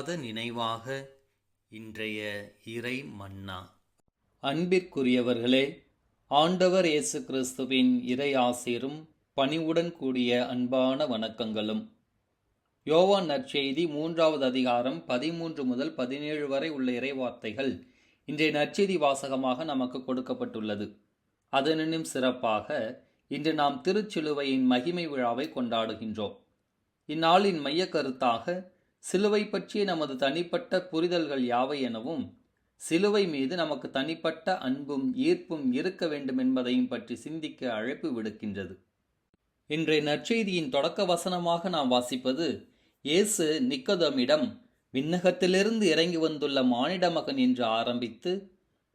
மறவாத நினைவாக இன்றைய இறை மன்னா. அன்பிற்குரியவர்களே, ஆண்டவர் இயேசு கிறிஸ்துவின் இறை ஆசீரும் பணிவுடன் கூடிய அன்பான வணக்கங்களும். யோவான் நற்செய்தி 3வது அதிகாரம் 13 முதல் 17 வரை உள்ள இறைவார்த்தைகள் இன்றைய நற்செய்தி வாசகமாக நமக்கு கொடுக்கப்பட்டுள்ளது. அதனினும் சிறப்பாக இன்று நாம் திருச்சிலுவையின் மகிமை விழாவை கொண்டாடுகின்றோம். இந்நாளின் மைய கருத்தாக சிலுவை பற்றிய நமது தனிப்பட்ட புரிதல்கள் யாவை எனவும், சிலுவை மீது நமக்கு தனிப்பட்ட அன்பும் ஈர்ப்பும் இருக்க வேண்டும் என்பதையும் பற்றி சிந்திக்க அழைப்பு விடுக்கின்றது. இன்றைய நற்செய்தியின் தொடக்க வசனமாக நாம் வாசிப்பது, இயேசு நிக்கோதேமிடம் விண்ணகத்திலிருந்து இறங்கி வந்துள்ள மானிட மகன் என்று ஆரம்பித்து,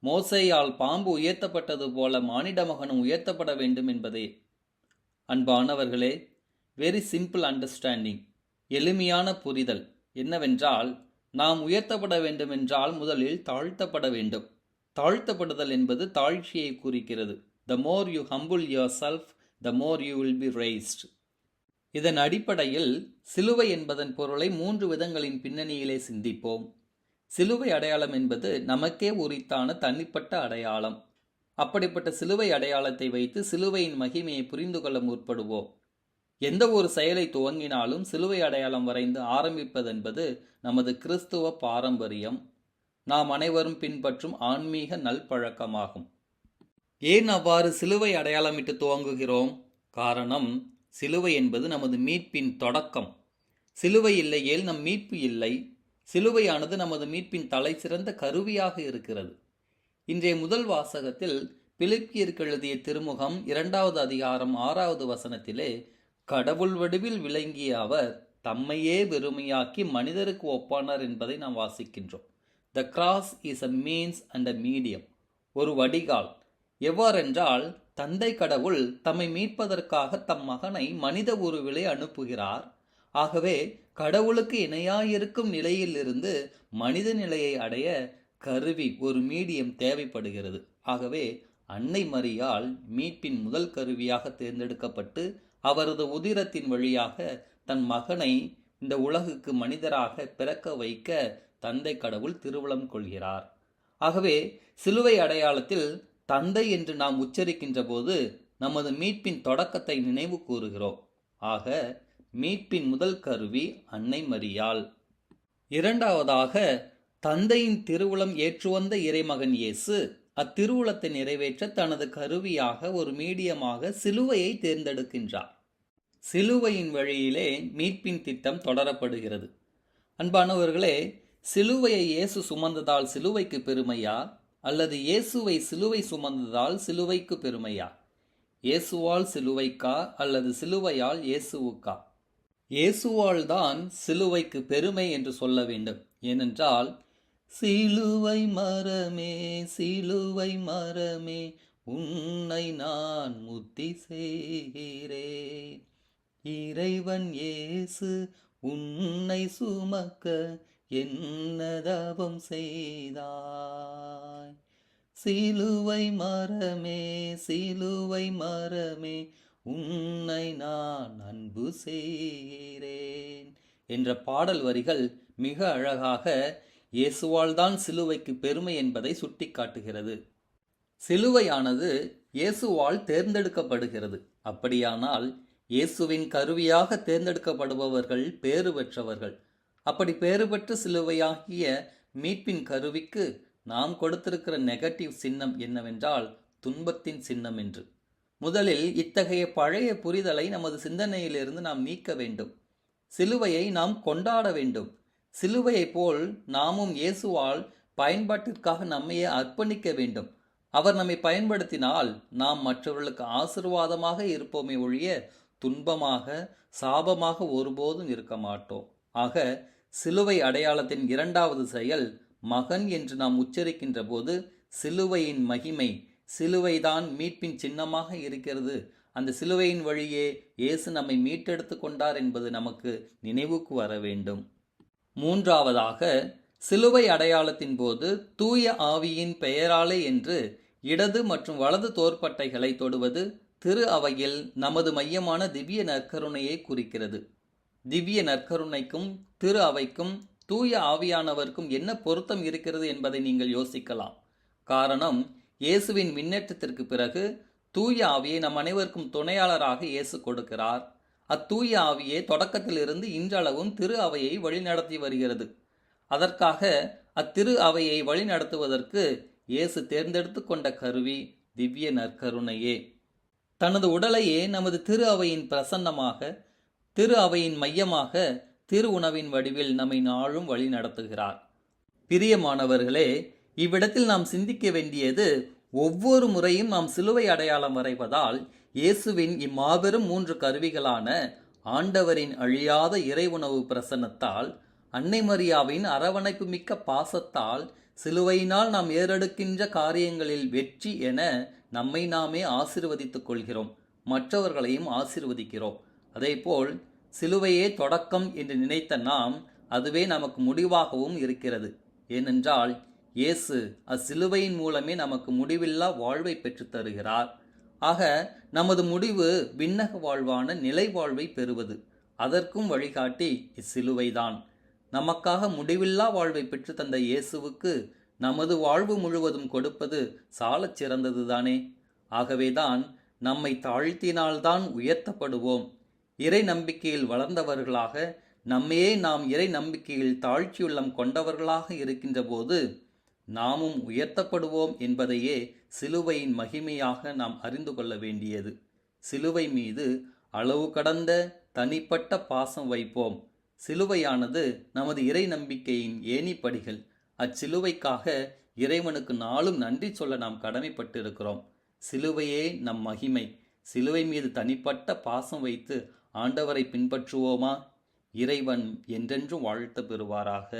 மோசேயால் பாம்பு உயர்த்தப்பட்டது போல மானிட மகனும் உயர்த்தப்பட வேண்டும் என்பதே. அன்பானவர்களே, வெரி சிம்பிள் அண்டர்ஸ்டாண்டிங், எளிமையான புரிதல் என்னவென்றால், நாம் உயர்த்தப்பட வேண்டும் என்றால் முதலில் தாழ்த்தப்பட வேண்டும். தாழ்த்தப்படுதல் என்பது தாழ்ச்சியை குறிக்கிறது. The more you humble yourself, the more you will be raised. இதன் அடிப்படையில் சிலுவை என்பதன் பொருளை 3 விதங்களின் பின்னணியிலே சிந்திப்போம். சிலுவை அடையாளம் என்பது நமக்கே உரித்தான தனிப்பட்ட அடையாளம். அப்படிப்பட்ட சிலுவை அடையாளத்தை வைத்து சிலுவையின் மகிமையை புரிந்து கொள்ள முற்படுவோம். எந்த ஒரு செயலை துவங்கினாலும் சிலுவை அடையாளம் வரைந்து ஆரம்பிப்பதென்பது நமது கிறிஸ்துவ பாரம்பரியம், நாம் அனைவரும் பின்பற்றும் ஆன்மீக நல்பழக்கமாகும். ஏன் அவ்வாறு சிலுவை அடையாளமிட்டு துவங்குகிறோம்? காரணம், சிலுவை என்பது நமது மீட்பின் தொடக்கம். சிலுவை இல்லையேல் நம் மீட்பு இல்லை. சிலுவையானது நமது மீட்பின் தலை சிறந்த கருவியாக இருக்கிறது. இன்றைய முதல் வாசகத்தில் பிலிப்பியருக்கு எழுதிய திருமுகம் 2வது அதிகாரம் 6வது வசனத்திலே, கடவுள் வடிவில் விளங்கிய அவர் தம்மையே வெறுமையாக்கி மனிதருக்கு ஒப்பானார் என்பதை நாம் வாசிக்கின்றோம். The cross is a means and a medium, ஒரு வடிகால். எவ்வாறென்றால், தந்தை கடவுள் தம்மை மீட்பதற்காக தம் மகனை மனித உருவிலே அனுப்புகிறார். ஆகவே கடவுளுக்கு இணையாயிருக்கும் நிலையிலிருந்து மனித நிலையை அடைய கருவி, ஒரு மீடியம் தேவைப்படுகிறது. ஆகவே அன்னை மரியாள் மீட்பின் முதல் கருவியாக தேர்ந்தெடுக்கப்பட்டு அவரது உதிரத்தின் வழியாக தன் மகனை இந்த உலகுக்கு மனிதராக பிறக்க வைக்க தந்தை கடவுள் திருவுளம் கொள்கிறார். ஆகவே சிலுவை அடையாளத்தில் தந்தை என்று நாம் உச்சரிக்கின்ற போது நமது மீட்பின் தொடக்கத்தை நினைவு கூறுகிறோம். ஆக மீட்பின் முதல் கருவி அன்னை மரியாள். இரண்டாவதாக, தந்தையின் திருவுளம் ஏற்றுவந்த இறைமகன் இயேசு அத்திருவுளத்தை நிறைவேற்ற தனது கருவியாக, ஒரு மீடியமாக சிலுவையை தேர்ந்தெடுக்கின்றார். சிலுவையின் வழியிலே மீட்பின் திட்டம் தொடரப்படுகிறது. அன்பானவர்களே, சிலுவையை இயேசு சுமந்ததால் சிலுவைக்கு பெருமையா, அல்லது இயேசுவை சிலுவை சுமந்ததால் சிலுவைக்கு பெருமையா? இயேசுவால் சிலுவைக்கா, அல்லது சிலுவையால் இயேசுவுக்கா? இயேசுவால் தான் சிலுவைக்கு பெருமை என்று சொல்ல வேண்டும். ஏனென்றால், சிலுவை மரமே, சிலுவை மரமே, உன்னை நான் முத்தி செய்கிறேன். இறைவன் இயேசு உன்னை சுமக்க என்ன தவம் செய்தாய். சிலுவை மரமே, சிலுவை மரமே, உன்னை நான் அன்பு செய்கிறேன் என்ற பாடல் வரிகள் மிக அழகாக இயேசுவால் தான் சிலுவைக்கு பெருமை என்பதை சுட்டிக்காட்டுகிறது. சிலுவையானது இயேசுவால் தேர்ந்தெடுக்கப்படுகிறது. அப்படியானால் இயேசுவின் கருவியாக தேர்ந்தெடுக்கப்படுபவர்கள் பேறு பெற்றவர்கள். அப்படி பேறு பெற்ற சிலுவையாகிய மீட்பின் கருவிக்கு நாம் கொடுத்திருக்கிற நெகட்டிவ் சின்னம் என்னவென்றால் துன்பத்தின் சின்னம் என்று. முதலில் இத்தகைய பழைய புரிதலை நமது சிந்தனையிலிருந்து நாம் நீக்க வேண்டும். சிலுவையை நாம் கொண்டாட வேண்டும். சிலுவையை போல் நாமும் இயேசுவால் பயன்பாட்டிற்காக நம்மையே அர்ப்பணிக்க வேண்டும். அவர் நம்மை பயன்படுத்தினால் நாம் மற்றவர்களுக்கு ஆசீர்வாதமாக இருப்போமே ஒழிய துன்பமாக, சாபமாக ஒருபோதும் இருக்க மாட்டோம். ஆக சிலுவை அடையாளத்தின் இரண்டாவது செயல் மகன் என்று நாம் உச்சரிக்கின்ற போது சிலுவையின் மகிமை, சிலுவைதான் மீட்பின் சின்னமாக இருக்கிறது. அந்த சிலுவையின் வழியே இயேசு நம்மை மீட்டெடுத்து கொண்டார் என்பது நமக்கு நினைவுக்கு வர வேண்டும். மூன்றாவதாக, சிலுவை அடையாளத்தின் போது தூய ஆவியின் பெயராலே என்று இடது மற்றும் வலது தோற்பட்டைகளை தொடுவது திரு அவையில் நமது மையமான திவ்ய நற்கருணையை குறிக்கிறது. திவ்ய நற்கருணைக்கும் திரு அவைக்கும் தூய ஆவியானவருக்கும் என்ன பொருத்தம் இருக்கிறது என்பதை நீங்கள் யோசிக்கலாம். காரணம், இயேசுவின் விண்ணேற்றத்திற்கு பிறகு தூய ஆவியை நம் அனைவருக்கும் துணையாளராக இயேசு கொடுக்கிறார். அத்தூய ஆவியே தொடக்கத்திலிருந்து இன்றளவும் திரு அவையை வழிநடத்தி வருகிறது. அதற்காக அத்திரு அவையை வழிநடத்துவதற்கு இயேசு தேர்ந்தெடுத்து கொண்ட கருவி திவ்ய நற்கருணையே. தனது உடலையே நமது திரு அவையின் பிரசன்னமாக, திரு அவையின் மையமாக, திரு உணவின் வடிவில் நம்மை நாளும் வழி நடத்துகிறார். பிரியமானவர்களே, இவ்விடத்தில் நாம் சிந்திக்க வேண்டியது, ஒவ்வொரு முறையும் நாம் சிலுவை அடையாளம் வரைவதால் இயேசுவின் இம்மாபெரும் 3 கருவிகளான ஆண்டவரின் அழியாத இறை உணவு பிரசன்னத்தால், அன்னை மரியாவின் அரவணைப்பு மிக்க பாசத்தால், சிலுவையினால் நாம் ஏறெடுக்கின்ற காரியங்களில் வெற்றி என நம்மை நாமே ஆசீர்வதித்துக் கொள்கிறோம், மற்றவர்களையும் ஆசீர்வதிக்கிறோம். அதேபோல் சிலுவையே தொடக்கம் என்று நினைத்த நாம், அதுவே நமக்கு முடிவாகவும் இருக்கிறது. ஏனென்றால் இயேசு அச்சிலுவையின் மூலமே நமக்கு முடிவில்லா வாழ்வை பெற்றுத் தருகிறார். ஆக நமது முடிவு விண்ணக வாழ்வான நிலை வாழ்வை பெறுவது. அதற்கும் வழிகாட்டி இச்சிலுவைதான். நமக்காக முடிவில்லா வாழ்வை பெற்று தந்த இயேசுவுக்கு நமது வாழ்வு முழுவதும் கொடுப்பது சாலச் சிறந்ததுதானே. ஆகவேதான் நம்மை தாழ்த்தினால்தான் உயர்த்தப்படுவோம். இறை நம்பிக்கையில் வளர்ந்தவர்களாக, நம்மையே நாம் இறை நம்பிக்கையில் தாழ்ச்சியுள்ளம் கொண்டவர்களாக இருக்கின்ற போது நாமும் உயர்த்தப்படுவோம் என்பதையே சிலுவையின் மகிமையாக நாம் அறிந்து கொள்ள வேண்டியது. சிலுவை மீது அளவு கடந்த தனிப்பட்ட பாசம் வைப்போம். சிலுவையானது நமது இறை நம்பிக்கையின் ஏணிப்படிகள். அச்சிலுவைக்காக இறைவனுக்கு நாளும் நன்றி சொல்ல நாம் கடமைப்பட்டிருக்கிறோம். சிலுவையே நம் மகிமை. சிலுவை மீது தனிப்பட்ட பாசம் வைத்து ஆண்டவரை பின்பற்றுவோமா? இறைவன் என்றென்றும் வாழ்த்து பெறுவாராக.